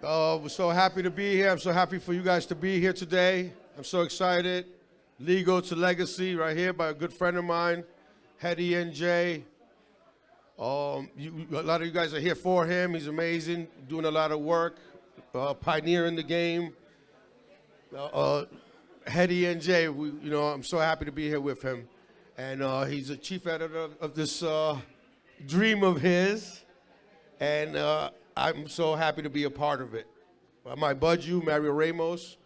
We're so happy to be here. I'm so happy for you guys to be here today. I'm so excited. Legal to Legacy, right here by a good friend of mine, Heady NJ. A lot of you guys are here for him. He's amazing, doing a lot of work, pioneering the game. Heady NJ, I'm so happy to be here with him. And he's the chief editor of this dream of his. And I'm so happy to be a part of it. My bud, you, Mario Ramos,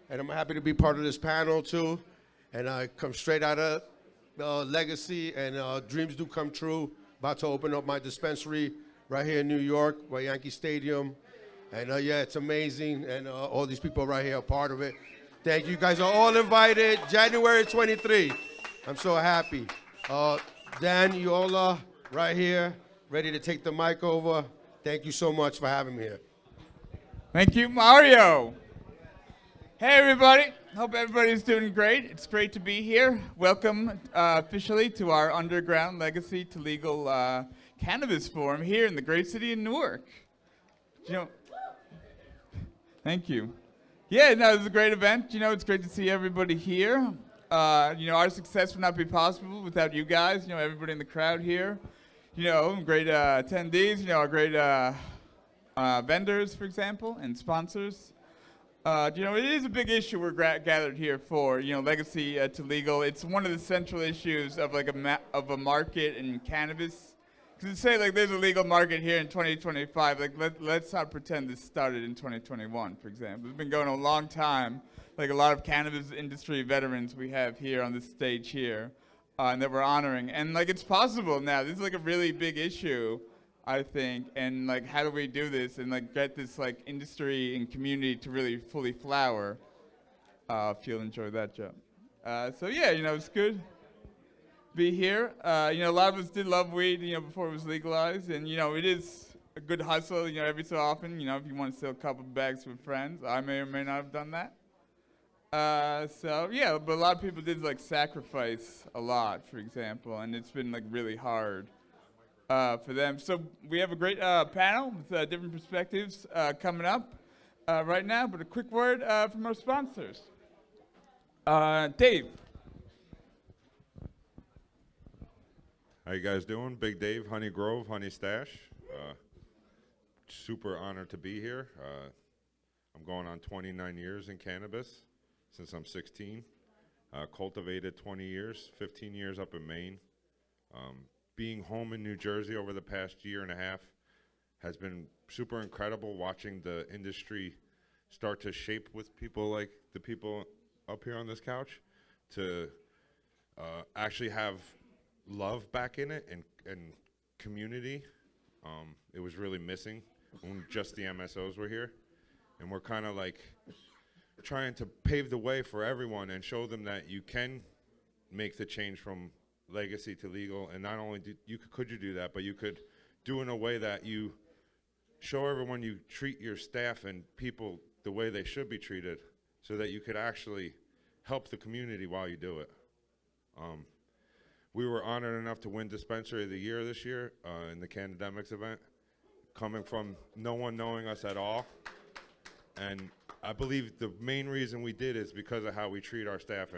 and I'm happy to be part of this panel too. And I come straight out of Legacy, and dreams do come true. About to open up my dispensary right here in New York by Yankee Stadium. And yeah, it's amazing, and all these people right here are part of it. Thank you. You guys are all invited, January 23. I'm so happy. Dan Yola, right here, ready to take the mic over. Thank you so much for having me here. Thank you, Mario. Hey, everybody. Hope everybody's doing great. It's great to be here. Welcome officially to our underground Legacy to Legal Cannabis Forum here in the great city of Newark. Thank you. Yeah, no, it's a great event. It's great to see everybody here. Our success would not be possible without you guys, everybody in the crowd here. Great attendees, our great vendors, for example, and sponsors. It is a big issue we're gathered here for, legacy to legal. It's one of the central issues of of a market in cannabis. Because to say there's a legal market here in 2025, let's not pretend this started in 2021, for example. It's been going a long time. A lot of cannabis industry veterans we have here on this stage here, and that we're honoring. And it's possible now. This is a really big issue, I think. And how do we do this and get this industry and community to really fully flower? If you'll enjoy that, Joe. So yeah, it's good to be here. A lot of us did love weed, before it was legalized, and it is a good hustle, every so often, if you want to sell a couple bags with friends. I may or may not have done that. So yeah, but a lot of people did sacrifice a lot, for example, and it's been really hard for them. So we have a great panel with different perspectives coming up right now. But a quick word from our sponsors. Dave. How you guys doing? Big Dave, Honey Grove, Honey Stash. Super honored to be here. I'm going on 29 years in cannabis since I'm 16. Cultivated 20 years, 15 years up in Maine. Being home in New Jersey over the past year and a half has been super incredible, watching the industry start to shape with people like the people up here on this couch to actually have love back in it and community. It was really missing when just the MSOs were here. And we're kind of trying to pave the way for everyone and show them that you can make the change from legacy to legal. And not only could you do that, but you could do in a way that you show everyone you treat your staff and people the way they should be treated, so that you could actually help the community while you do it. We were honored enough to win Dispensary of the Year this year in the Cannademics event, coming from no one knowing us at all. And I believe the main reason we did is because of how we treat our staff,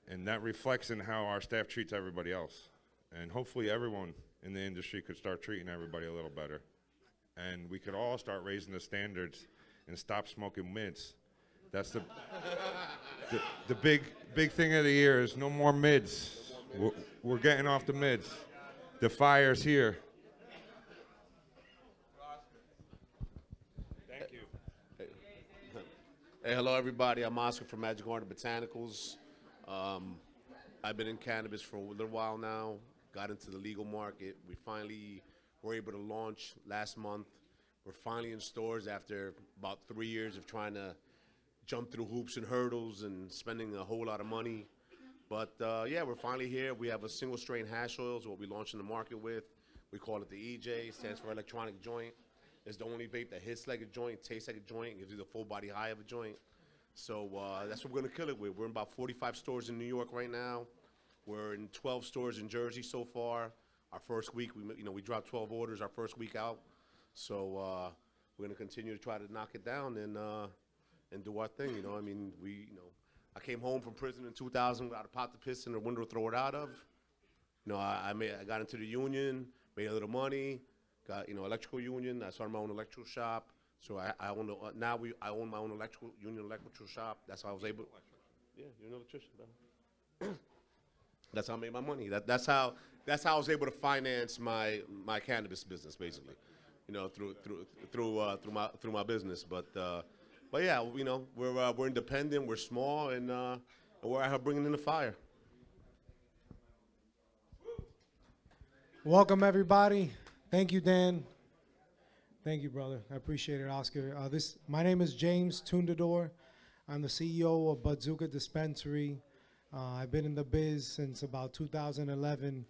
and that reflects in how our staff treats everybody else. And hopefully everyone in the industry could start treating everybody a little better. And we could all start raising the standards and stop smoking mids. That's the big thing of the year is no more mids. We're getting off the mids. The fire's here. Thank you. Hey, hello everybody. I'm Oscar from Magic Garden Botanicals. I've been in cannabis for a little while now. Got into the legal market. We finally were able to launch last month. We're finally in stores after about 3 years of trying to jump through hoops and hurdles and spending a whole lot of money. But yeah, we're finally here. We have a single strain hash oils, what we launched in the market with. We call it the EJ, stands for electronic joint. It's the only vape that hits like a joint, tastes like a joint, gives you the full body high of a joint. So that's what we're gonna kill it with. We're in about 45 stores in New York right now. We're in 12 stores in Jersey so far. Our first week, we dropped 12 orders our first week out. So we're gonna continue to try to knock it down and do our thing. I mean, I came home from prison in 2000, got a pot to piss in the window, throw it out of. I got into the union, made a little money, got electrical union. I started my own electrical shop. So I own I own my own electrical shop. That's how I was able. Yeah, you're an electrician, bro. That's how I made my money. That's how I was able to finance my cannabis business, basically. Through my business. But yeah, we're independent, we're small, and we're out here bringing in the fire. Welcome, everybody. Thank you, Dan. Thank you, brother. I appreciate it, Oscar. My name is James Tundador. I'm the CEO of Bazooka Dispensary. I've been in the biz since about 2011.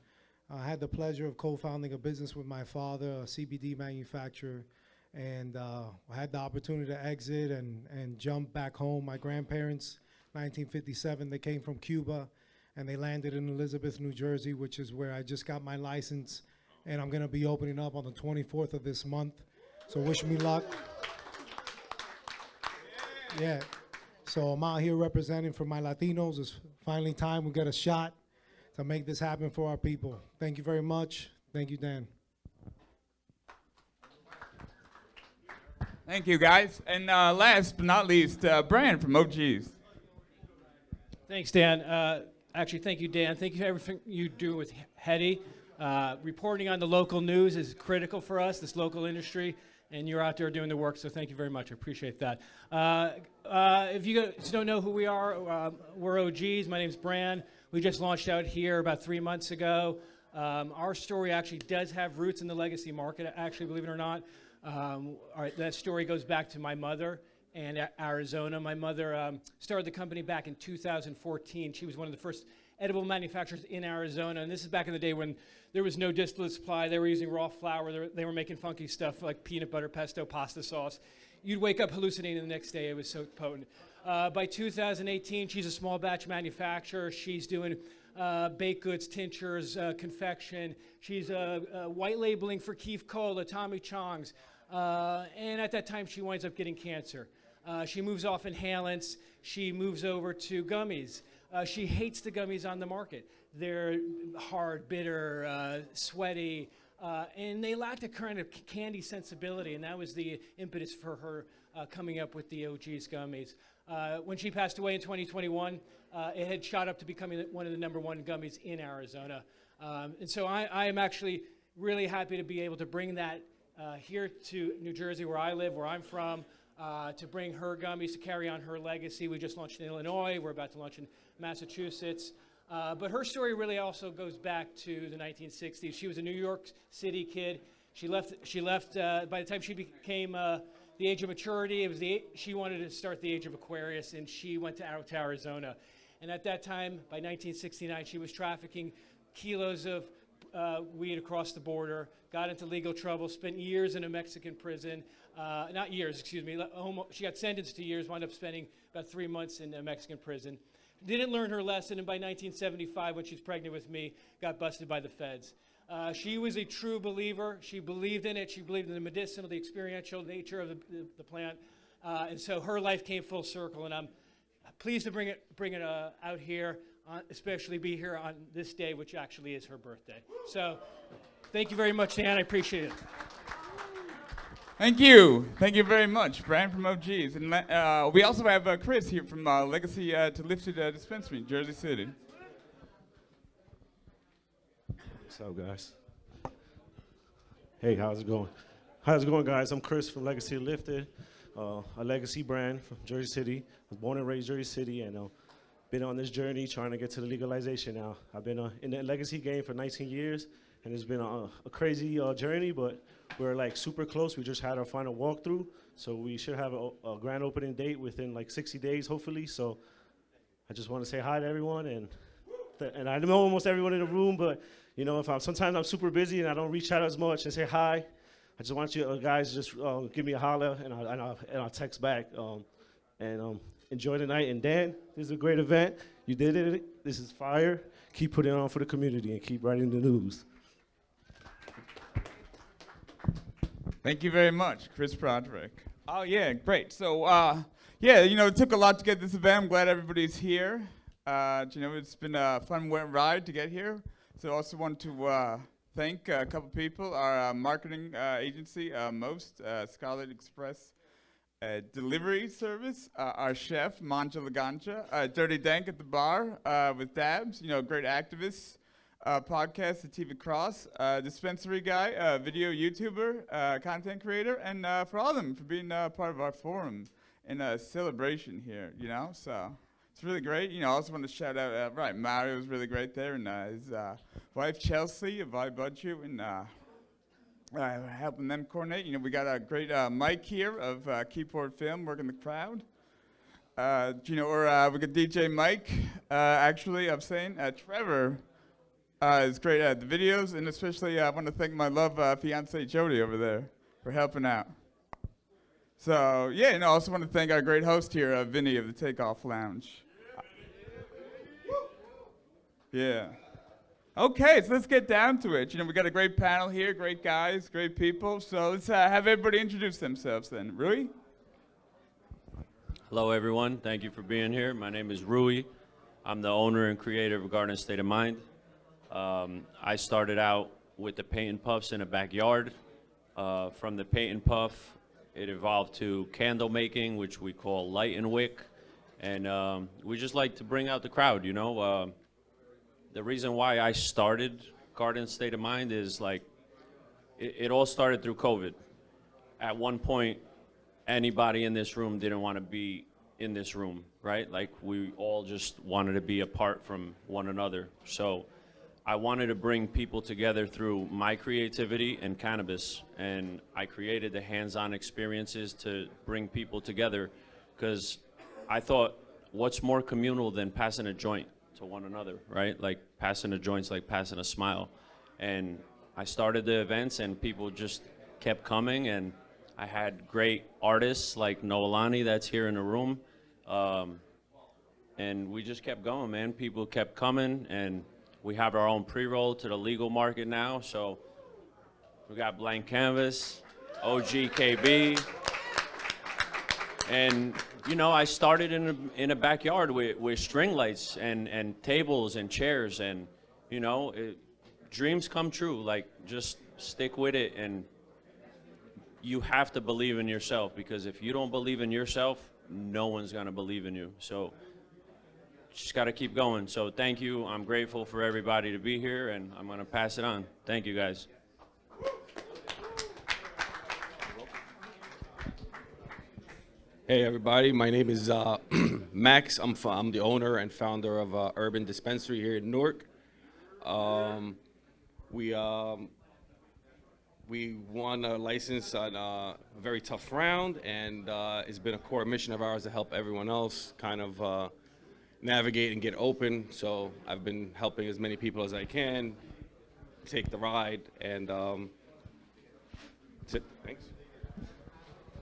I had the pleasure of co-founding a business with my father, a CBD manufacturer, and I had the opportunity to exit and jump back home. My grandparents, 1957, they came from Cuba, and they landed in Elizabeth, New Jersey, which is where I just got my license, and I'm gonna be opening up on the 24th of this month. So wish me luck. Yeah. So I'm out here representing for my Latinos. It's finally time we get a shot to make this happen for our people. Thank you very much. Thank you, Dan. Thank you, guys. And last but not least, Brian from OGs. Thanks, Dan. Actually, thank you, Dan. Thank you for everything you do with Heady. Reporting on the local news is critical for us, this local industry, and you're out there doing the work, so thank you very much. I appreciate that. If you guys don't know who we are, we're OGs. My name's Bran. We just launched out here about 3 months ago. Our story actually does have roots in the legacy market, actually, believe it or not. That story goes back to my mother and Arizona. My mother started the company back in 2014. She was one of the first edible manufacturers in Arizona, and this is back in the day when there was no distillate supply. They were using raw flour. They were making funky stuff like peanut butter, pesto, pasta sauce. You'd wake up hallucinating the next day. It was so potent. By 2018, she's a small batch manufacturer. She's doing baked goods, tinctures, confection. She's white labeling for Keef Cola, Tommy Chong's. And at that time, she winds up getting cancer. She moves off inhalants. She moves over to gummies. She hates the gummies on the market. They're hard, bitter, sweaty, and they lack the kind of candy sensibility, and that was the impetus for her coming up with the OG's gummies. When she passed away in 2021, it had shot up to becoming one of the #1 gummies in Arizona. And so I am actually really happy to be able to bring that here to New Jersey, where I live, where I'm from, to bring her gummies, to carry on her legacy. We just launched in Illinois. We're about to launch in Massachusetts. But her story really also goes back to the 1960s. She was a New York City kid. She left by the time she became the age of maturity. It was she wanted to start the age of Aquarius, and she went out to Arizona. And at that time, by 1969, she was trafficking kilos of weed across the border, got into legal trouble, spent years in a Mexican prison. Not years, excuse me. She got sentenced to years, wound up spending about 3 months in a Mexican prison. Didn't learn her lesson, and by 1975, when she was pregnant with me, got busted by the feds. She was a true believer. She believed in it. She believed in the medicinal, the experiential nature of the plant. And so her life came full circle, and I'm pleased to bring it out here, especially be here on this day, which actually is her birthday. So thank you very much, Dan. I appreciate it. Thank you. Thank you very much, Brian from OGs. And we also have Chris here from Legacy to Lifted Dispensary in Jersey City. What's up, guys? Hey, how's it going? How's it going, guys? I'm Chris from Legacy Lifted, a legacy brand from Jersey City. I was born and raised Jersey City, and been on this journey trying to get to the legalization now. I've been in the legacy game for 19 years, and it's been a crazy journey, but we're like super close. We just had our final walkthrough, so we should have a grand opening date within like 60 days, hopefully. So I just want to say hi to everyone, and I know almost everyone in the room, but sometimes I'm super busy and I don't reach out as much and say hi. I just want you guys just give me a holler, and I'll text back. Enjoy the night. And Dan, this is a great event. You did it. This is fire. Keep putting it on for the community and keep writing the news. Thank you very much, Chris Broderick. Oh, yeah, great. So, yeah, it took a lot to get this event. I'm glad everybody's here. It's been a fun ride to get here. So I also want to thank a couple people, our marketing agency, Most, Scarlet Express Delivery Service, our chef, Manja Laganja, Dirty Dank at the bar with Dabs, great activists. Podcast, the TV Cross, dispensary guy, video YouTuber, content creator, and for all of them for being part of our forum and celebration here, so it's really great. I also want to shout out, Mario was really great there, and his wife Chelsea of I-Budget, and helping them coordinate. We got a great Mike here of Keyboard Film working the crowd. We got DJ Mike, actually, I'm saying, Trevor. It's great at the videos, and especially I want to thank my love fiance Jody over there for helping out. So yeah, I also want to thank our great host here, Vinny of the Takeoff Lounge. Yeah. Okay, so let's get down to it. We got a great panel here, great guys, great people. So let's have everybody introduce themselves then. Rui? Hello, everyone. Thank you for being here. My name is Rui. I'm the owner and creator of Garden State of Mind. I started out with the paint and puffs in a backyard. From the paint and puff, it evolved to candle making, which we call light and wick. And we just like to bring out the crowd, The reason why I started Garden State of Mind is it all started through COVID. At one point, anybody in this room didn't want to be in this room, right? We all just wanted to be apart from one another. So I wanted to bring people together through my creativity and cannabis, and I created the hands-on experiences to bring people together because I thought, what's more communal than passing a joint to one another, right? Passing a joint's like passing a smile. And I started the events, and people just kept coming, and I had great artists like Noelani that's here in the room, and we just kept going, man. People kept coming, and we have our own pre-roll to the legal market now, so we got Blank Canvas, OGKB, and I started in a backyard with string lights and tables and chairs, and dreams come true. Just stick with it, and you have to believe in yourself, because if you don't believe in yourself, no one's gonna believe in you. So just got to keep going. So thank you. I'm grateful for everybody to be here, and I'm going to pass it on. Thank you, guys. Hey, everybody. My name is Max. I'm the owner and founder of Urban Dispensary here in Newark. We won a license on a very tough round, and it's been a core mission of ours to help everyone else kind of navigate and get open. So I've been helping as many people as I can take the ride, and that's it. Thanks.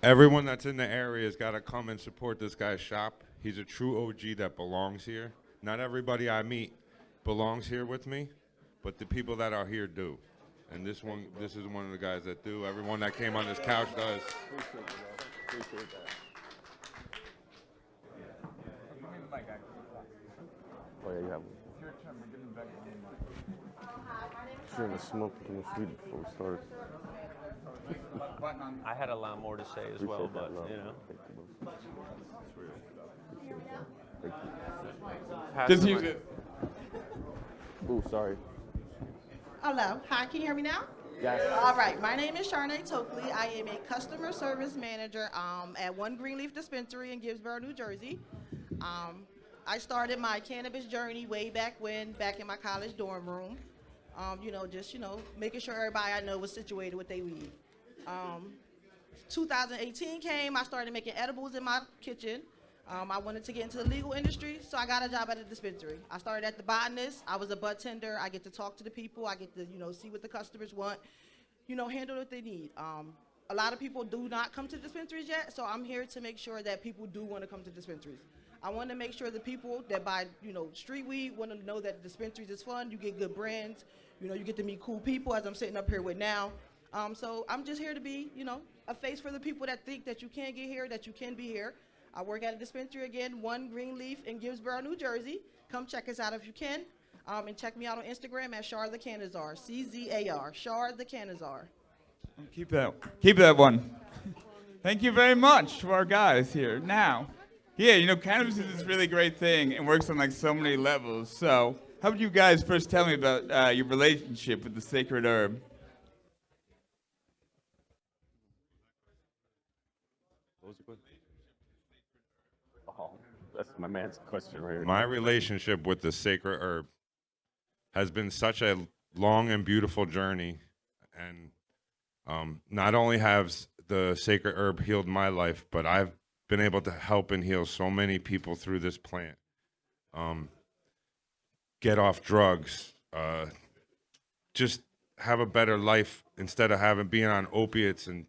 Everyone that's in the area has got to come and support this guy's shop. He's a true OG that belongs here. Not everybody I meet belongs here with me, but the people that are here do. And this is one of the guys that do. Everyone that came on this couch does. Appreciate that. Oh yeah, you have one. Shouldn't have smoked in the street before we started. I had a lot more to say as well, but Just use it. Ooh, sorry. Hello. Hi, can you hear me now? Yes. All right. My name is Sharnae Tokley. I am a customer service manager at One Greenleaf Dispensary in Gibbsboro, New Jersey. I started my cannabis journey way back in my college dorm room. Making sure everybody I know was situated with their weed. 2018 came, I started making edibles in my kitchen. I wanted to get into the legal industry, so I got a job at a dispensary. I started at the Botanist. I was a bud tender. I get to talk to the people. I get to, see what the customers want, handle what they need. A lot of people do not come to dispensaries yet, so I'm here to make sure that people do want to come to dispensaries. I want to make sure the people that buy, street weed want to know that dispensaries is fun. You get good brands. You get to meet cool people, as I'm sitting up here with now. So I'm just here to be, a face for the people that think that you can't get here, that you can be here. I work at a dispensary again, 1 Greenleaf in Gibbsboro, New Jersey. Come check us out if you can. And check me out on Instagram at Shar the Canizar, CZAR, Shar the Canizar. Keep that one. Thank you very much to our guys here. Now, yeah, cannabis is this really great thing and works on like so many levels. So, how would you guys first tell me about your relationship with the sacred herb? Oh, that's my man's question right here. My relationship with the sacred herb has been such a long and beautiful journey, and not only has the sacred herb healed my life, but I've been able to help and heal so many people through this plant. Get off drugs, just have a better life instead of being on opiates and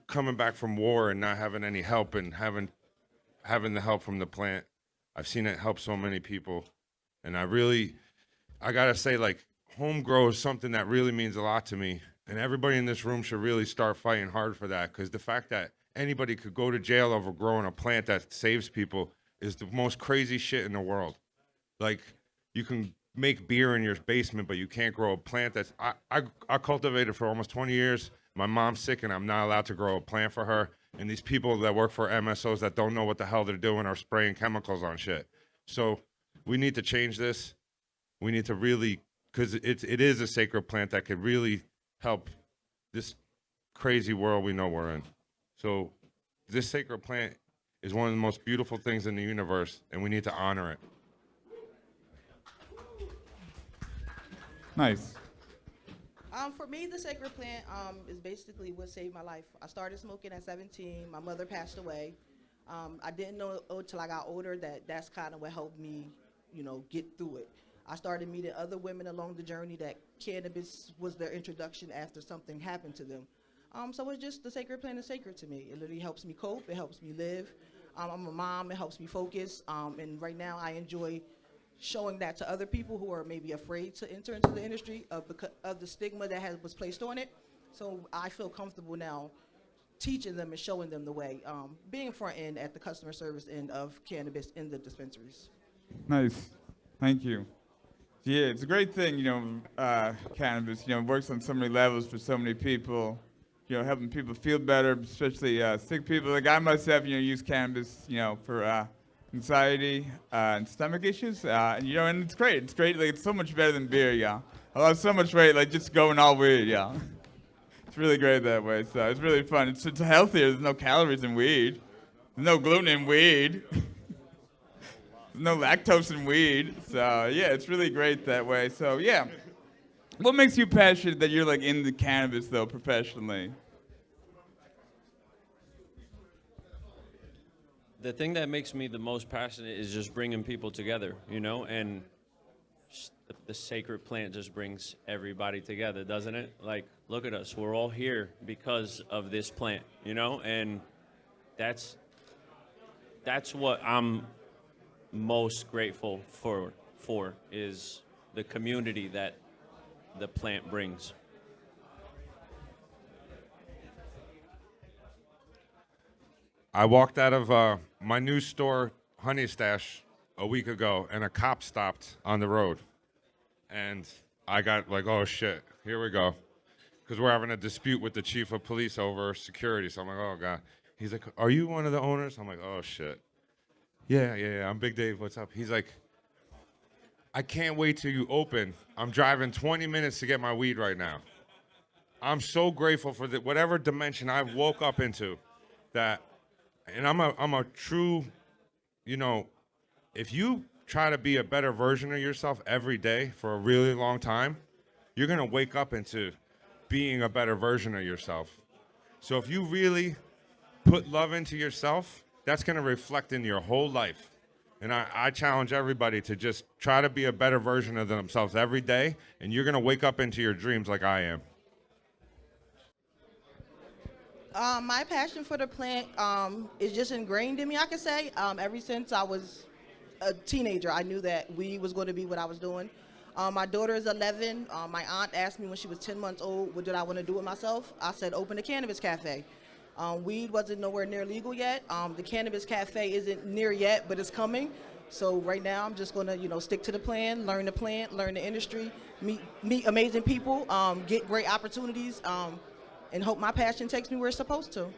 coming back from war and not having any help and having the help from the plant. I've seen it help so many people, and I gotta say, like, home grow is something that really means a lot to me, and everybody in this room should really start fighting hard for that, because the fact that anybody could go to jail over growing a plant that saves people is the most crazy shit in the world. Like, you can make beer in your basement, but you can't grow a plant that's... I cultivated for almost 20 years. My mom's sick, and I'm not allowed to grow a plant for her. And these people that work for MSOs that don't know what the hell they're doing are spraying chemicals on shit. So we need to change this. We need to really... Because it is a sacred plant that could really help this crazy world we know we're in. So this sacred plant is one of the most beautiful things in the universe, and we need to honor it. Nice. For me, the sacred plant is basically what saved my life. I started smoking at 17. My mother passed away. I didn't know until I got older that that's kind of what helped me, get through it. I started meeting other women along the journey that cannabis was their introduction after something happened to them. So it's just the sacred plant is sacred to me. It literally helps me cope. It helps me live. I'm a mom. It helps me focus. And right now I enjoy showing that to other people who are maybe afraid to enter into the industry because of the stigma that was placed on it. So I feel comfortable now teaching them and showing them the way, being front end at the customer service end of cannabis in the dispensaries. Nice. Thank you. Yeah, it's a great thing, cannabis, works on so many levels for so many people, helping people feel better, especially sick people. Like I myself, use cannabis, for anxiety and stomach issues, and it's great. It's great. Like, it's so much better than beer, yeah. I lost so much weight, like, just going all weird, yeah. It's really great that way, so it's really fun. It's healthier. There's no calories in weed. There's no gluten in weed. There's no lactose in weed. So, yeah, it's really great that way. So, yeah. What makes you passionate that you're, like, in the cannabis, though, professionally? The thing that makes me the most passionate is just bringing people together, and the sacred plant just brings everybody together, doesn't it? Like, look at us. We're all here because of this plant, and that's what I'm most grateful for is the community that the plant brings. I walked out of my new store, Honey Stash, a week ago, and a cop stopped on the road. And I got like, oh, shit, here we go. Because we're having a dispute with the chief of police over security. So I'm like, oh, God. He's like, are you one of the owners? I'm like, oh, shit. Yeah, I'm Big Dave. What's up? He's like, I can't wait till you open. I'm driving 20 minutes to get my weed right now. I'm so grateful for whatever dimension I woke up into that. And I'm a true, if you try to be a better version of yourself every day for a really long time, you're going to wake up into being a better version of yourself. So if you really put love into yourself, that's going to reflect in your whole life. And I challenge everybody to just try to be a better version of themselves every day, and you're going to wake up into your dreams like I am. My passion for the plant is just ingrained in me, I could say. Ever since I was a teenager, I knew that weed was going to be what I was doing. My daughter is 11. My aunt asked me when she was 10 months old, what did I want to do with myself? I said, open a cannabis cafe. Weed wasn't nowhere near legal yet. The cannabis cafe isn't near yet, but it's coming. So right now, I'm just gonna, stick to the plan, learn the plant, learn the industry, meet amazing people, get great opportunities, and hope my passion takes me where it's supposed to.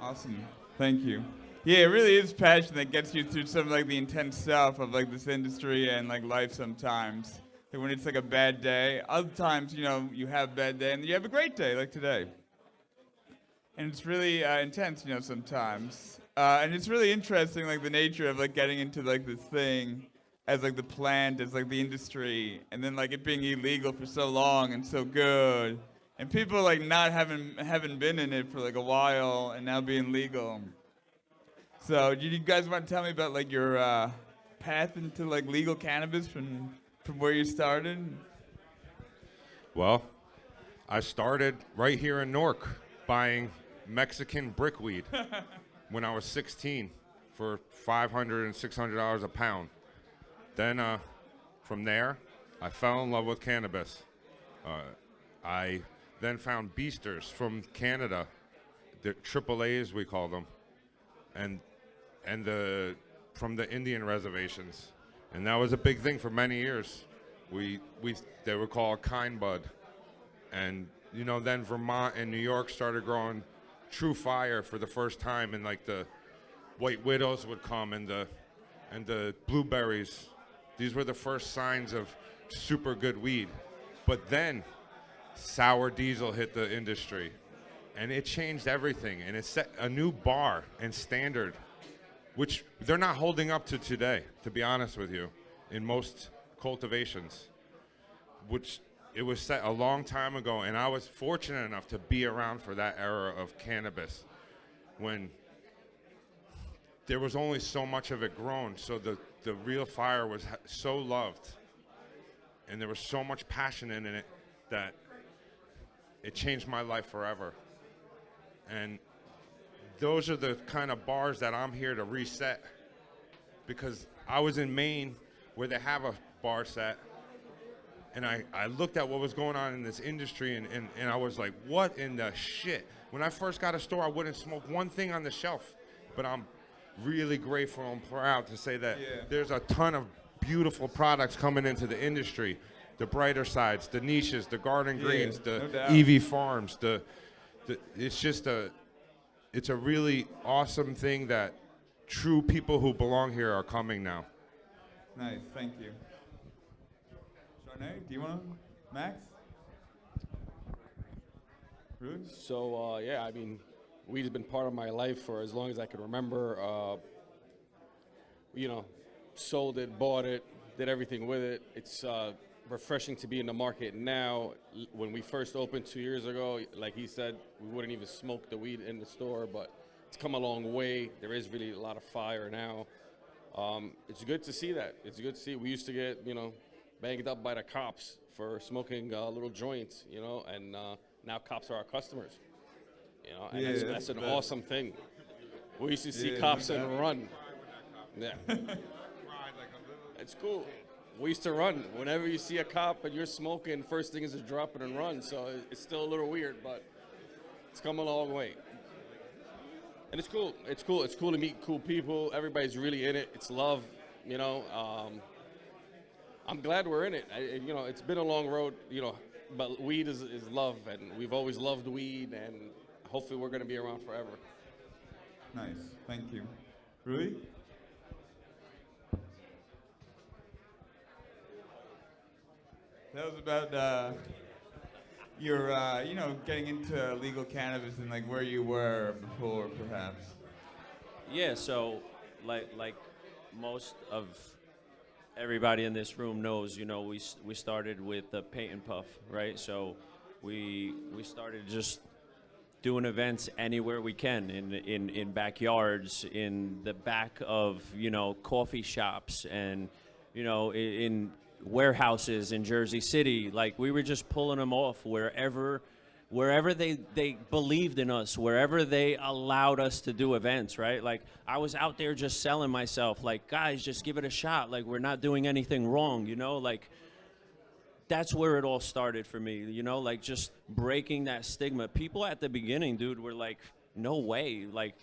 Awesome. Thank you. Yeah, it really is passion that gets you through some like the intense stuff of like this industry and like life sometimes. Like when it's like a bad day, other times, you have a bad day and you have a great day like today. And it's really intense, sometimes. And it's really interesting, like the nature of like getting into like this thing as like the plant, as like the industry, and then like it being illegal for so long and so good. And people like not having been in it for like a while and now being legal. So, do you guys want to tell me about like your path into like legal cannabis from where you started? Well, I started right here in Newark buying Mexican brickweed when I was 16 for $500 and $600 a pound. Then from there, I fell in love with cannabis. I then found beasters from Canada, the AAAs we call them, and from the Indian reservations, and that was a big thing for many years. They were called kind bud, and then Vermont and New York started growing True Fire for the first time, and like the White Widows would come and the blueberries. These were the first signs of super good weed. But then sour diesel hit the industry, and it changed everything, and it set a new bar and standard, which they're not holding up to today, to be honest with you, in most cultivations, which it was set a long time ago, and I was fortunate enough to be around for that era of cannabis when there was only so much of it grown, so the real fire was so loved, and there was so much passion in it that it changed my life forever. And those are the kind of bars that I'm here to reset, because I was in Maine where they have a bar set, and I looked at what was going on in this industry, and I was like, what in the shit? When I first got a store, I wouldn't smoke one thing on the shelf, but I'm really grateful and proud to say that there's a ton of beautiful products coming into the industry. The brighter sides, the niches, the garden greens, the EV farms, it's a really awesome thing that true people who belong here are coming now. Nice, thank you. Charnay, do you want to? Max? Really? So, I mean, weed has been part of my life for as long as I can remember. Sold it, bought it, did everything with it. It's refreshing to be in the market now. When we first opened 2 years ago, like he said, we wouldn't even smoke the weed in the store, but it's come a long way. There is really a lot of fire now. It's good to see that. It's good to see. We used to get, banged up by the cops for smoking little joints, and now cops are our customers. And that's an awesome thing. We used to see cops and run. Yeah. It's cool. We used to run. Whenever you see a cop and you're smoking, first thing is to drop it and run. So it's still a little weird, but it's come a long way. And it's cool. It's cool. It's cool to meet cool people. Everybody's really in it. It's love, I'm glad we're in it. It's been a long road, but weed is love, and we've always loved weed, and hopefully we're going to be around forever. Nice. Thank you. Rui? That was about your, getting into legal cannabis and like where you were before, perhaps. Yeah, so like most of everybody in this room knows, we started with the paint and puff, right? So we started just doing events anywhere we can, in backyards, in the back of coffee shops, and in warehouses in Jersey City. Like, we were just pulling them off wherever they believed in us, wherever they allowed us to do events, right? Like, I was out there just selling myself, like, guys, just give it a shot. Like, we're not doing anything wrong, like, that's where it all started for me, you know, like just breaking that stigma. People at the beginning, dude, were like, no way, like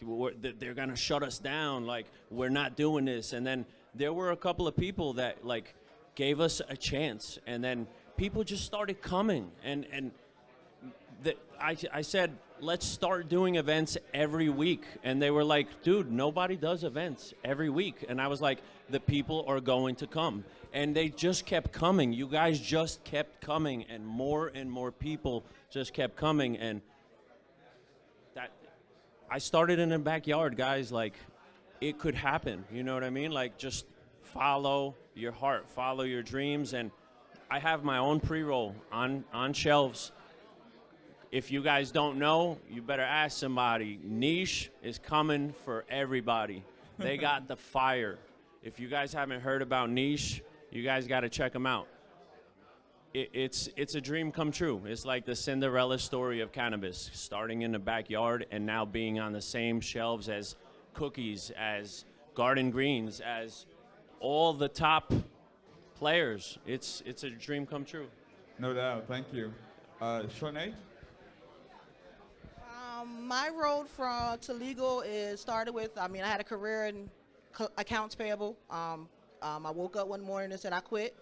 they're gonna shut us down, like we're not doing this. And then there were a couple of people that like gave us a chance, and then people just started coming. And I said, let's start doing events every week. And they were like, dude, nobody does events every week. And I was like, the people are going to come. And they just kept coming. You guys just kept coming, and more people just kept coming. And that, I started in the backyard, guys. Like, it could happen. You know what I mean? Like, just follow your heart, follow your dreams. And I have my own pre-roll on shelves. If you guys don't know, you better ask somebody. Niche is coming for everybody. They got the fire. If you guys haven't heard about Niche, you guys got to check them out. It's a dream come true. It's like the Cinderella story of cannabis, starting in the backyard and now being on the same shelves as Cookies, as Garden Greens, as all the top players. It's a dream come true. No doubt. Thank you. Shanae? My road to legal started with, I had a career in accounts payable. I woke up one morning and said I quit.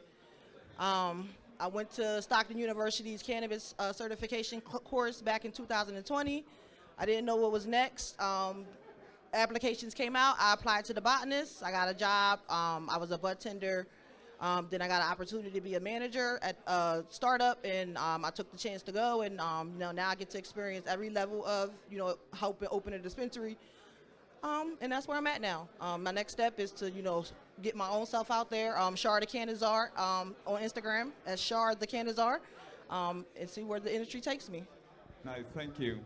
I went to Stockton University's cannabis certification course back in 2020. I didn't know what was next. Applications came out. I applied to the botanist. I got a job. I was a bud tender. Then I got an opportunity to be a manager at a startup, and I took the chance to go. And now I get to experience every level of helping open a dispensary. And that's where I'm at now. My next step is to get my own self out there. Shar the Canizar on Instagram as Shar the Canizar, and see where the industry takes me. Nice, thank you.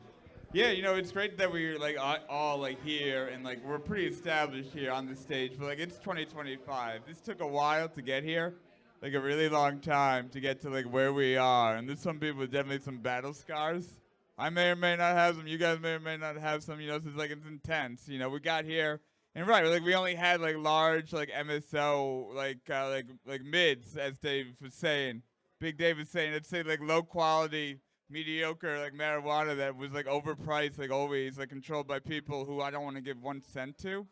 Yeah, it's great that we're like all like here, and like we're pretty established here on the stage, but like it's 2025. This took a while to get here, like a really long time to get to like where we are. And there's some people with definitely some battle scars. I may or may not have some. You guys may or may not have some. So it's like it's intense. We got here, and right, like we only had like large like MSO like mids, as Dave was saying. Big Dave was saying, I'd say like low quality, mediocre like marijuana that was like overpriced, like always, like controlled by people who I don't want to give 1 cent to.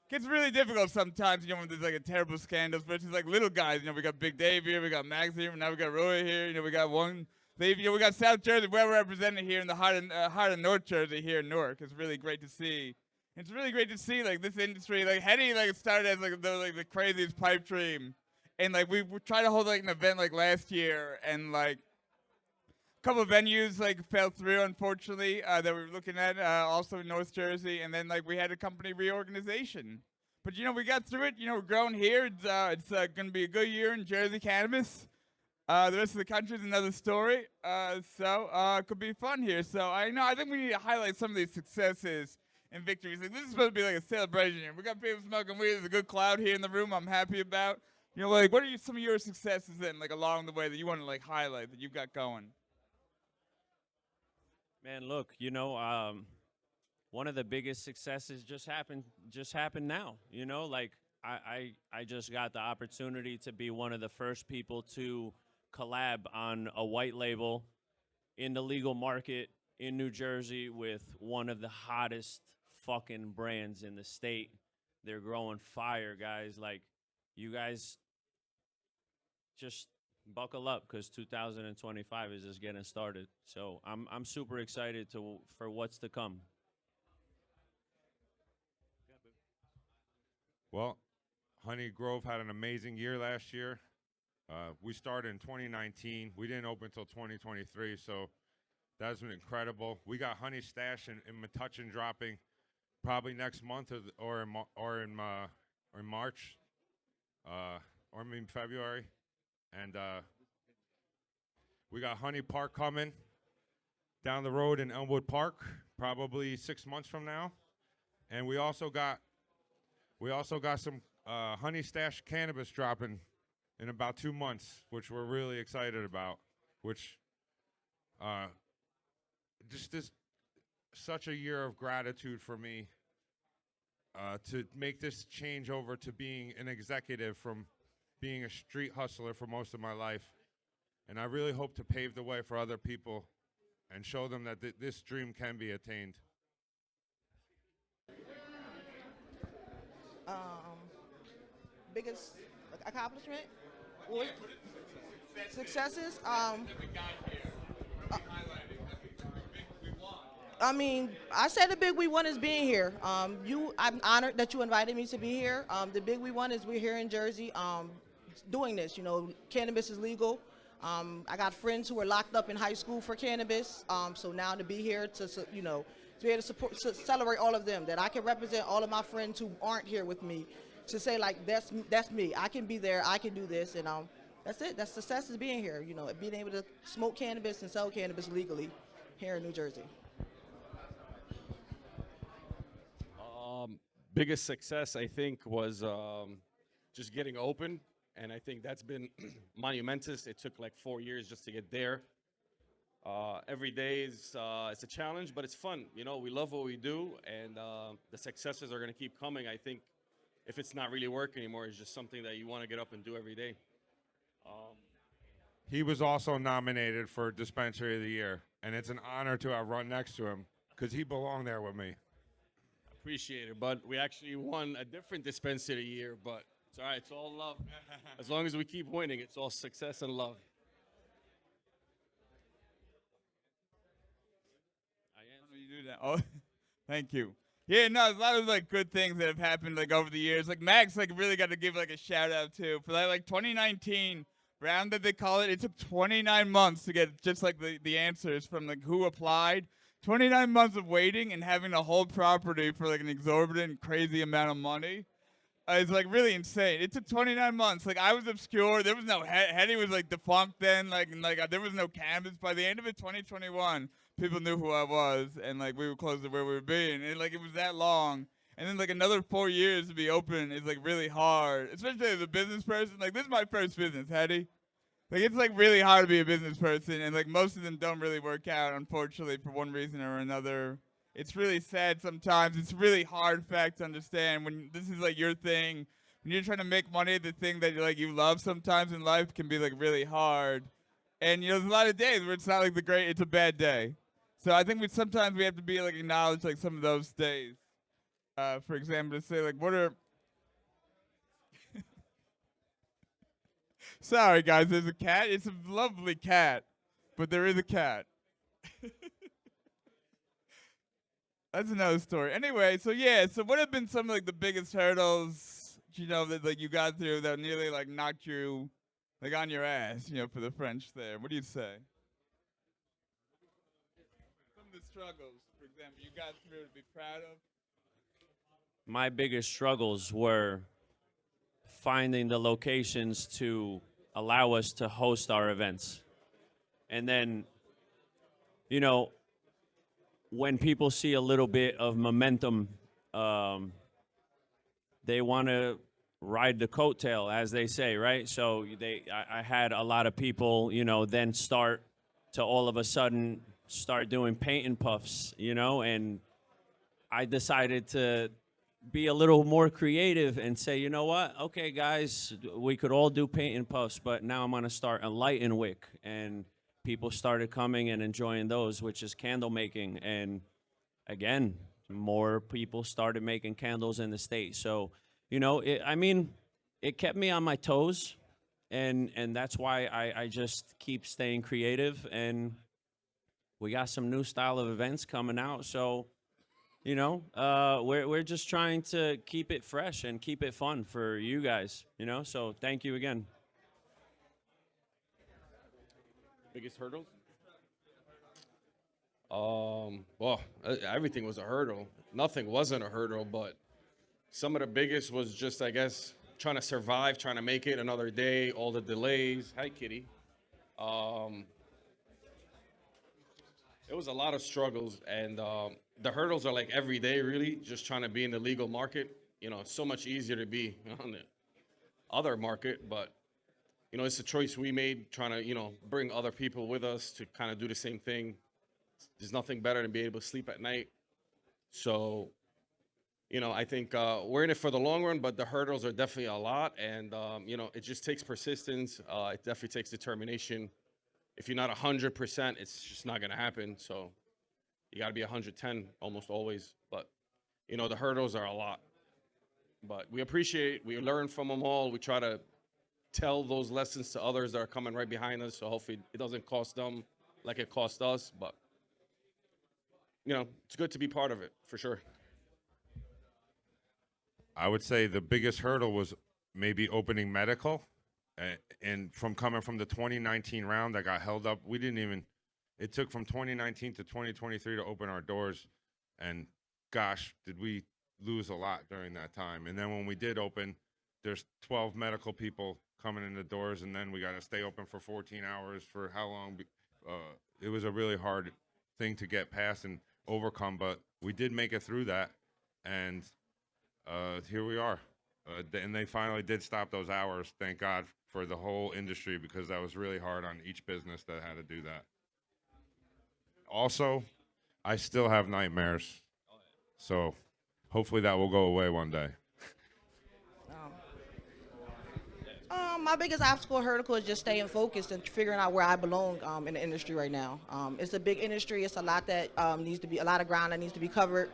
Gets really difficult sometimes, when there's like a terrible scandal, especially like little guys. We got Big Dave here, we got Max here, and now we got Roy here. We got one. We got South Jersey. We're represented here in the heart of North Jersey here in Newark. It's really great to see. It's really great to see like this industry. Like Heady like started as like the craziest pipe dream, and like we tried to hold like an event like last year, and like a couple of venues like fell through, unfortunately, that we were looking at, also in North Jersey, and then like we had a company reorganization. But we got through it. We're growing here. It's going to be a good year in Jersey cannabis. The rest of the country is another story. So it could be fun here. So I think we need to highlight some of these successes and victories. Like, this is supposed to be like a celebration here. We got people smoking weed. There's a good crowd here in the room. I'm happy about. Like what are some of your successes then, like along the way that you want to like highlight that you've got going? Man, look, one of the biggest successes just happened now. Like I just got the opportunity to be one of the first people to collab on a white label in the legal market in New Jersey with one of the hottest fucking brands in the state. They're growing fire, guys. Like, you guys just buckle up, because 2025 is just getting started. So I'm super excited for what's to come. Well, Honey Grove had an amazing year last year. We started in 2019. We didn't open until 2023, so that's been incredible. We got Honey Stash in Metuchen dropping probably next month or in March, or February. And we got Honey Park coming down the road in Elmwood Park, probably 6 months from now. And we also got some Honey Stash cannabis dropping in about 2 months, which we're really excited about. Which just is such a year of gratitude for me to make this change over to being an executive from being a street hustler for most of my life. And I really hope to pave the way for other people and show them that this dream can be attained. Biggest accomplishment? What- Successes? I mean, I said the big we want is being here. I'm honored that you invited me to be here. The big we want is we're here in Jersey, doing this. You know, cannabis is legal. I got friends who were locked up in high school for cannabis. So now to be here to, you know, to be able to support, to celebrate all of them, that I can represent all of my friends who aren't here with me, to say like that's me. I can be there. I can do this, and that's it. That's success is being here. You know, being able to smoke cannabis and sell cannabis legally here in New Jersey. Biggest success, I think, was just getting open. And I think that's been monumentous. It took like 4 years just to get there. Every day is it's a challenge, but it's fun. You know, we love what we do, and the successes are going to keep coming. I think if it's not really work anymore, it's just something that you want to get up and do every day. He was also nominated for Dispensary of the Year, and it's an honor to have run next to him because he belonged there with me. Appreciate it, but we actually won a different dispensary year, but it's all right. It's all love. As long as we keep winning, it's all success and love. You do that. Oh, thank you. Yeah, no, there's a lot of like good things that have happened like over the years. Like Max, like really got to give like a shout out to for that like 2019 round that they call it. It took 29 months to get just like the answers from like who applied. 29 months of waiting and having to hold property for like an exorbitant, crazy amount of money. It's like really insane. It took 29 months. Like I was obscure. There was no Heady was like defunct then. There was no cannabis. By the end of it, 2021, people knew who I was, and like we were close to where we were being. And like it was that long. And then like another 4 years to be open is like really hard, especially as a business person. Like this is my first business, Heady. Like it's like really hard to be a business person, and like most of them don't really work out, unfortunately, for one reason or another. It's really sad sometimes. It's really hard fact to understand when this is like your thing. When you're trying to make money, the thing that you love sometimes in life can be like really hard. And you know, there's a lot of days where it's not like it's a bad day. So I think sometimes we have to be like acknowledge like some of those days. For example, to say like what are Sorry, guys, there's a cat. It's a lovely cat, but there is a cat. That's another story. Anyway, so yeah, so what have been some of like the biggest hurdles, you know, that like you got through that nearly like knocked you like on your ass, you know, for the French there? What do you say? Some of the struggles, for example, you got through to be proud of? My biggest struggles were finding the locations to allow us to host our events. And then, you know, when people see a little bit of momentum, they want to ride the coattail, as they say, right? So I had a lot of people, you know, then start to all of a sudden start doing paint and puffs, you know, and I decided to be a little more creative and say, you know what? Okay, guys, we could all do paint and puffs, but now I'm going to start a light and wick. And people started coming and enjoying those, which is candle making. And again, more people started making candles in the state. So, you know, it kept me on my toes. And that's why I just keep staying creative. And we got some new style of events coming out. So, you know, we're just trying to keep it fresh and keep it fun for you guys, you know? So thank you again. Biggest hurdles? Well, everything was a hurdle. Nothing wasn't a hurdle, but some of the biggest was just, I guess, trying to survive, trying to make it another day, all the delays. Hi, kitty. It was a lot of struggles, and the hurdles are like every day, really, just trying to be in the legal market. You know, it's so much easier to be on the other market, but, you know, it's a choice we made, trying to, you know, bring other people with us to kind of do the same thing. There's nothing better than being able to sleep at night. So, you know, I think we're in it for the long run, but the hurdles are definitely a lot, and, you know, it just takes persistence. It definitely takes determination. if you're not 100%, it's just not gonna happen. So you gotta be 110 almost always. But you know, the hurdles are a lot. But we learn from them all. We try to tell those lessons to others that are coming right behind us. So hopefully it doesn't cost them like it cost us. But you know, it's good to be part of it for sure. I would say the biggest hurdle was maybe opening medical. And from coming from the 2019 round that got held up, it took from 2019 to 2023 to open our doors. And gosh, did we lose a lot during that time. And then when we did open, there's 12 medical people coming in the doors, and then we got to stay open for 14 hours for how long? It was a really hard thing to get past and overcome, but we did make it through that, and here we are. And they finally did stop those hours, thank God, for the whole industry, because that was really hard on each business that had to do that. Also, I still have nightmares, so hopefully that will go away one day. My biggest obstacle hurdle is just staying focused and figuring out where I belong in the industry right now. It's a big industry. It's a lot that a lot of ground that needs to be covered.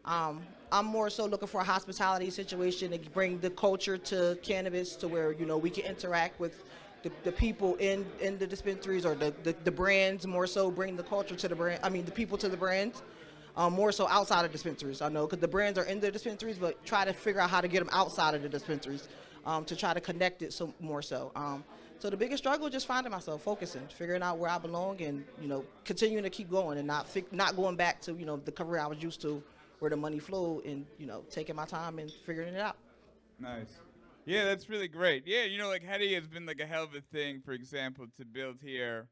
I'm more so looking for a hospitality situation to bring the culture to cannabis, to where we can interact with the people in the dispensaries, or the brands, more so bring the culture to the brand. I mean, the people to the brands. More so outside of dispensaries, I know, because the brands are in the dispensaries, but try to figure out how to get them outside of the dispensaries, to try to connect it more so. So the biggest struggle is just finding myself, focusing, figuring out where I belong, and continuing to keep going and not going back to the career I was used to, where the money flowed, and taking my time and figuring it out. Nice. Yeah, that's really great. Yeah, like Heady has been like a hell of a thing, for example, to build here.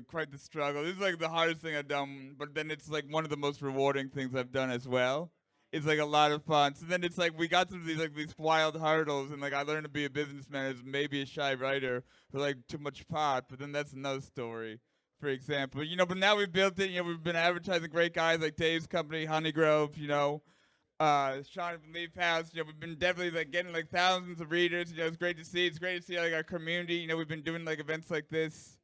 Quite the struggle. This is like the hardest thing I've done, but then it's like one of the most rewarding things I've done as well. It's like a lot of fun. So then it's like we got through these wild hurdles, and like I learned to be a businessman as maybe a shy writer who like too much pot, but then that's another story. For example, but now we've built it. We've been advertising great guys like Dave's company, Honeygrove. Sean from Leaf House. We've been definitely like getting like thousands of readers. It's great to see. It's great to see like our community. We've been doing like events like this.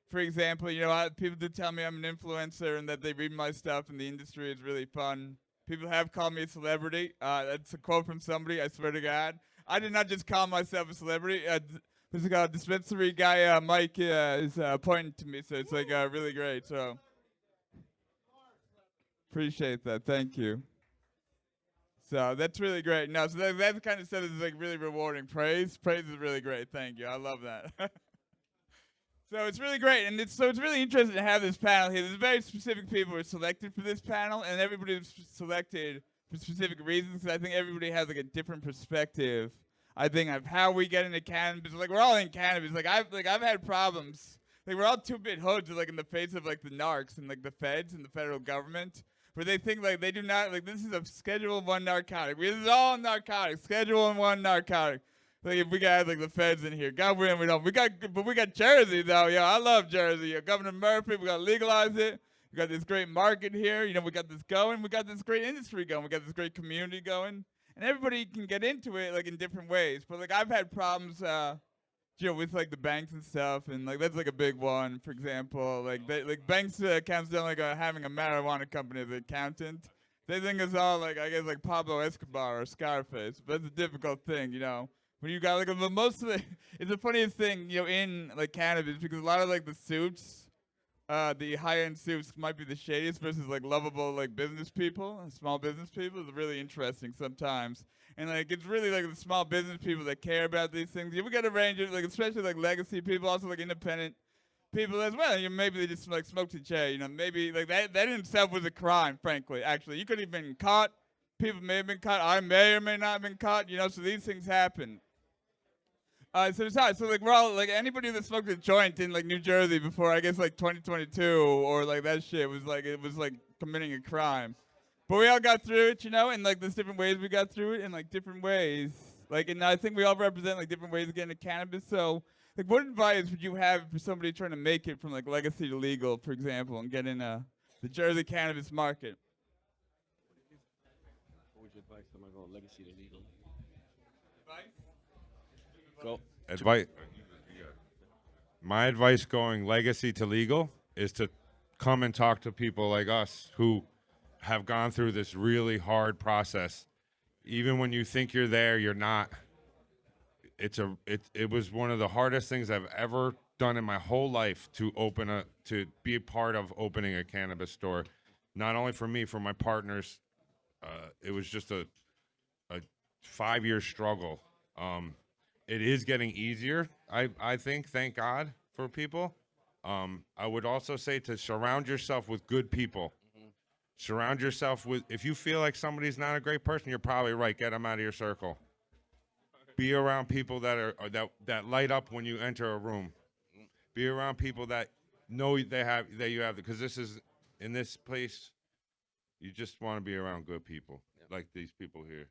For example, people do tell me I'm an influencer and that they read my stuff, and the industry is really fun. People have called me a celebrity. That's a quote from somebody, I swear to God. I did not just call myself a celebrity. This dispensary guy, Mike, is pointing to me, so it's like really great. So appreciate that. Thank you. So that's really great. No, so that kind of stuff is like really rewarding. Praise is really great. Thank you. I love that. So it's really great, and it's really interesting to have this panel here. There's very specific people who are selected for this panel, and everybody was selected for specific reasons. I think everybody has like a different perspective. I think of how we get into cannabis. Like we're all in cannabis. I've had problems. Like we're all 2-bit hoods, like in the face of like the narcs and like the feds and the federal government, where they think like they do not like this is a Schedule 1 narcotic. This is all narcotics. Schedule 1 narcotic. Like if we got like the feds in here, God willing we don't. We got Jersey though. I love Jersey. Governor Murphy, we gotta legalize it. We got this great market here. We got this going. We got this great industry going. We got this great community going, and everybody can get into it like in different ways. But like I've had problems, with like the banks and stuff, and like that's like a big one. For example, like banks counts down like having a marijuana company as an accountant. They think it's all like I guess like Pablo Escobar or Scarface, but it's a difficult thing, When you got like it's the funniest thing, in like cannabis, because a lot of like the suits, the high-end suits might be the shadiest versus like lovable like business people, small business people. It's really interesting sometimes, and like it's really like the small business people that care about these things. We got a range of like, especially like legacy people, also like independent people as well. Maybe they just like smoked a J. Maybe like that in itself was a crime. Frankly, actually, you could have been caught. People may have been caught. I may or may not have been caught. So these things happen. So it's hard. So like we're all like anybody that smoked a joint in like New Jersey before I guess like 2022 or like that shit was like committing a crime. But we all got through it, and like there's different ways we got through it in like different ways. Like and I think we all represent like different ways of getting into cannabis. So like what advice would you have for somebody trying to make it from like legacy to legal, for example, and get in the Jersey cannabis market? What would you advise someone going legacy to legal? Advice? Go. Advice. My advice going legacy to legal is to come and talk to people like us who have gone through this really hard process. Even when you think you're there, you're not. It was one of the hardest things I've ever done in my whole life to be a part of opening a cannabis store. Not only for me, for my partners. It was just a 5-year struggle. It is getting easier, I think, thank God for people. I would also say to surround yourself with good people. Surround yourself with, if you feel like somebody's not a great person, you're probably right. Get them out of your circle. Be around people that light up when you enter a room. Be around people that know you have, because this is, in this place, you just want to be around good people, like these people here.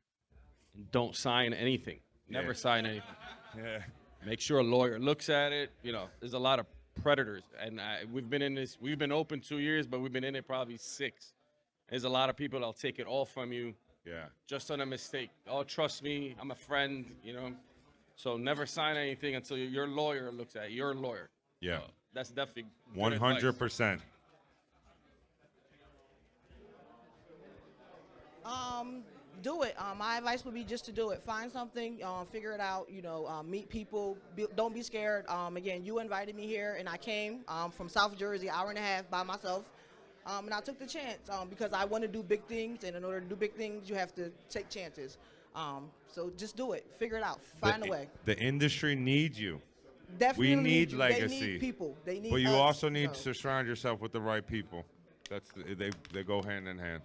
Don't sign anything. Never Yeah. sign anything. Yeah. Make sure a lawyer looks at it. You know, there's a lot of predators, and we've been in this. We've been open 2 years, but we've been in it probably 6. There's a lot of people that'll take it all from you Yeah. just on a mistake. Oh, trust me, I'm a friend. You know, so never sign anything until your lawyer looks at it. Your lawyer. Yeah. That's definitely good advice. 100%. Do it. My advice would be just to do it. Find something, figure it out. You know, meet people. Don't be scared. Again, you invited me here, and I came from South Jersey, hour and a half by myself, and I took the chance because I want to do big things, and in order to do big things, you have to take chances. So just do it. Figure it out. Find a way. The industry needs you. Definitely We need you. legacy. They need people. They need. But you us, also need so. to surround yourself with the right people. They go hand in hand.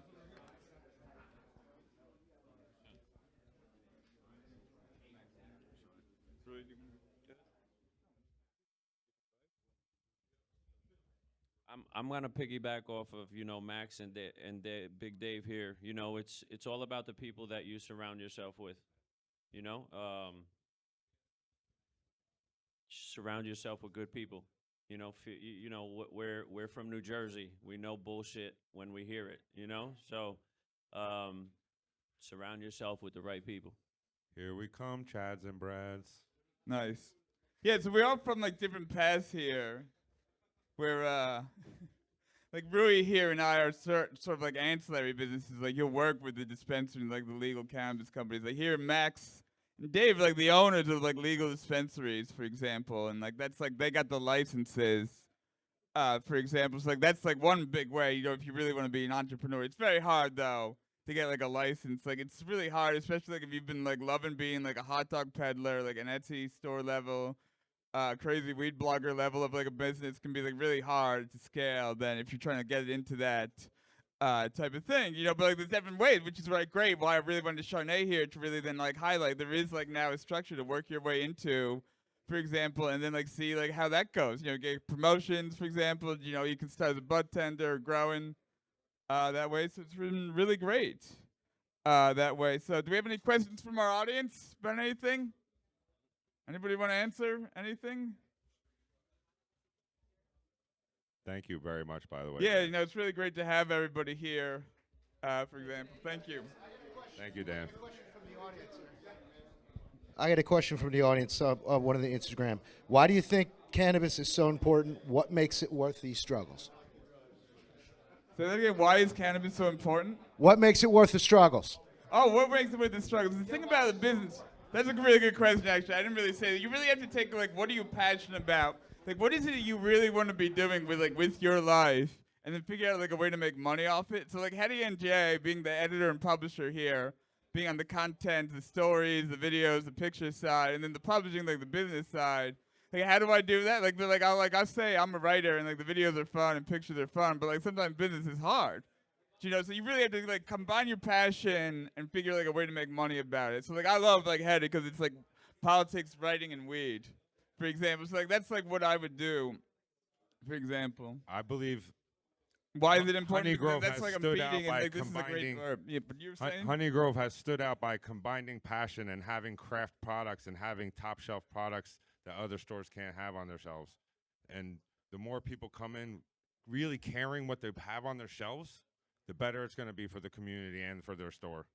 I'm gonna piggyback off of Max and Big Dave here. It's all about the people that you surround yourself with. You know, surround yourself with good people. We're from New Jersey. We know bullshit when we hear it. So surround yourself with the right people. Here we come, Chads and Brads. Nice. Yeah, so we're all from like different paths here. We're like Rui here and I are sort of like ancillary businesses. Like you'll work with the dispensary, like the legal cannabis companies. Like here, Max and Dave, like the owners of like legal dispensaries, for example, and like that's like they got the licenses. For example, so like that's like one big way. If you really want to be an entrepreneur, it's very hard though to get like a license. Like it's really hard, especially like if you've been like loving being like a hot dog peddler, like an Etsy store level. Crazy weed blogger level of like a business can be like really hard to scale than if you're trying to get it into that type of thing, but like there's different ways, which is great. Why I really wanted Charnay here to really then like highlight there is like now a structure to work your way into, for example, and then like see like how that goes. Get promotions, for example. You can start as a bud tender, growing that way. So it's been really great that way. So do we have any questions from our audience about anything? Anybody want to answer anything? Thank you very much, by the way. Yeah, it's really great to have everybody here, for example. Thank you. Thank you, Dan. I got a question from the audience, one of the Instagram. Why do you think cannabis is so important? What makes it worth these struggles? So then again, why is cannabis so important? What makes it worth the struggles? Oh, what makes it worth the struggles? The thing about the business, that's a really good question, actually. I didn't really say that. You really have to take, like, what are you passionate about? Like, what is it that you really want to be doing with your life? And then figure out, like, a way to make money off it. So, like, Heady and Jay, being the editor and publisher here, being on the content, the stories, the videos, the picture side, and then the publishing, like, the business side. Like, how do I do that? I'll say I'm a writer, and, like, the videos are fun and pictures are fun, but, like, sometimes business is hard. So you really have to like combine your passion and figure like a way to make money about it. So like I love like Heady because it's like politics, writing, and weed, for example. So like that's like what I would do, for example. I believe. Why is it important? Honey Grove that's has like I'm stood out feeding and by like this is a great combining. verb. Yeah, but you were saying Honey Grove has stood out by combining passion and having craft products and having top shelf products that other stores can't have on their shelves. And the more people come in really caring what they have on their shelves, the better it's going to be for the community and for their store.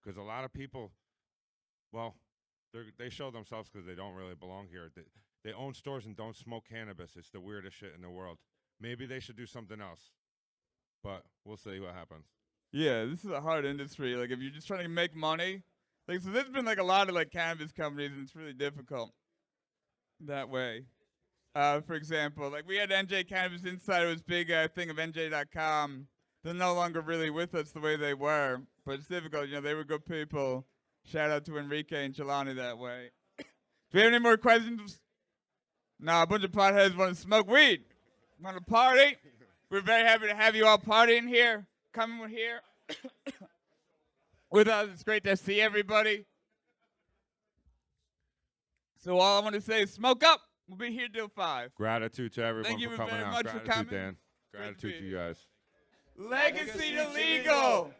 Because a lot of people, well, they show themselves because they don't really belong here. They own stores and don't smoke cannabis. It's the weirdest shit in the world. Maybe they should do something else. But we'll see what happens. Yeah, this is a hard industry. Like, if you're just trying to make money, like, so there's been like a lot of like cannabis companies, and it's really difficult that way. For example, like we had NJ Cannabis Insider, it was big thing of NJ.com. They're no longer really with us the way they were, but it's difficult. You know, they were good people. Shout out to Enrique and Jelani that way. Do we have any more questions? Nah, a bunch of potheads want to smoke weed. Want to party? We're very happy to have you all partying here, coming here with us. It's great to see everybody. So all I want to say is smoke up. We'll be here till 5. Gratitude to everyone Thank you for coming very out. much for Gratitude, coming. Dan. Gratitude to you guys. Legacy to legal.